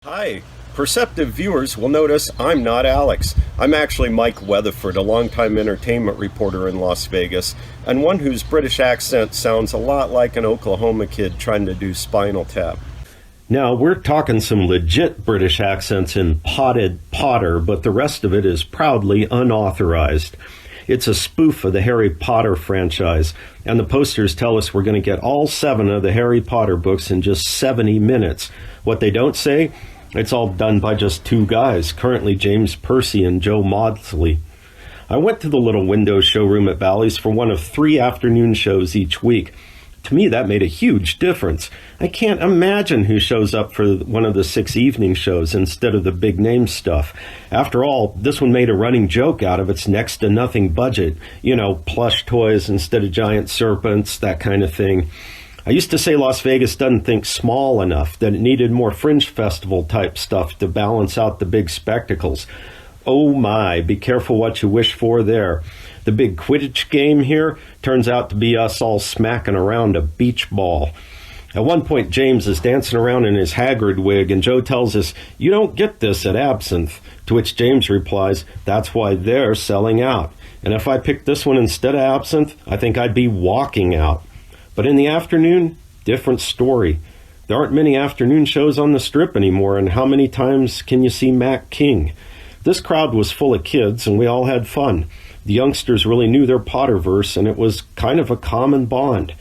Hi. Perceptive viewers will notice I'm not Alex. I'm actually Mike Weatherford, a longtime entertainment reporter in Las Vegas, and one whose British accent sounds a lot like an Oklahoma kid trying to do Spinal Tap. Now, we're talking some legit British accents in Potted Potter, but the rest of it is proudly unauthorized. It's a spoof of the Harry Potter franchise, and the posters tell us we're going to get all 7 of the Harry Potter books in just 70 minutes. What they don't say, it's all done by just 2 guys, currently James Percy and Joe Maudsley. I went to the little window showroom at Bally's for one of 3 afternoon shows each week. To me, that made a huge difference. I can't imagine who shows up for one of the 6 evening shows instead of the big name stuff. After all, this one made a running joke out of its next to nothing budget. You know, plush toys instead of giant serpents, that kind of thing. I used to say Las Vegas doesn't think small enough, that it needed more fringe festival type stuff to balance out the big spectacles. Oh my, be careful what you wish for there. The big Quidditch game here turns out to be us all smacking around a beach ball. At one point, James is dancing around in his Hagrid wig, and Joe tells us, "You don't get this at Absinthe," to which James replies, "That's why they're selling out. And if I picked this one instead of Absinthe, I think I'd be walking out." But in the afternoon, different story. There aren't many afternoon shows on the Strip anymore, and how many times can you see Mac King? This crowd was full of kids, and we all had fun. The youngsters really knew their Potterverse, and it was kind of a common bond.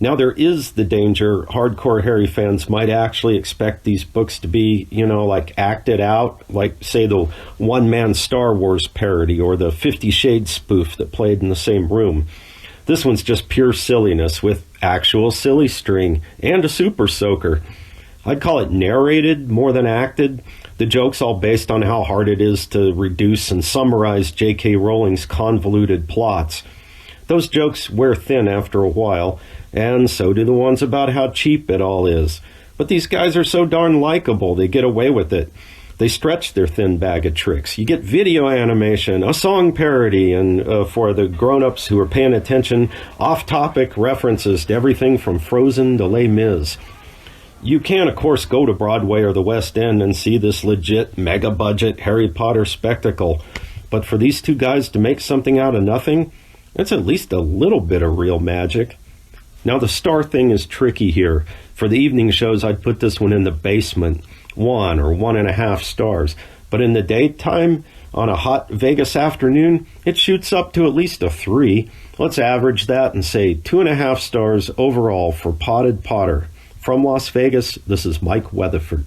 Now, there is the danger hardcore Harry fans might actually expect these books to be, like acted out, like, say, the one-man Star Wars parody or the 50 Shades spoof that played in the same room. This one's just pure silliness with actual silly string and a super soaker. I'd call it narrated more than acted. The joke's all based on how hard it is to reduce and summarize J.K. Rowling's convoluted plots. Those jokes wear thin after a while, and so do the ones about how cheap it all is. But these guys are so darn likable, they get away with it. They stretch their thin bag of tricks. You get video animation, a song parody, and for the grown-ups who are paying attention, off-topic references to everything from Frozen to Les Mis. You can, of course, go to Broadway or the West End and see this legit, mega-budget Harry Potter spectacle. But for these 2 guys to make something out of nothing, it's at least a little bit of real magic. Now, the star thing is tricky here. For the evening shows, I'd put this one in the basement, 1 or 1.5 stars. But in the daytime, on a hot Vegas afternoon, it shoots up to at least a 3. Let's average that and say 2.5 stars overall for Potted Potter. From Las Vegas, this is Mike Weatherford.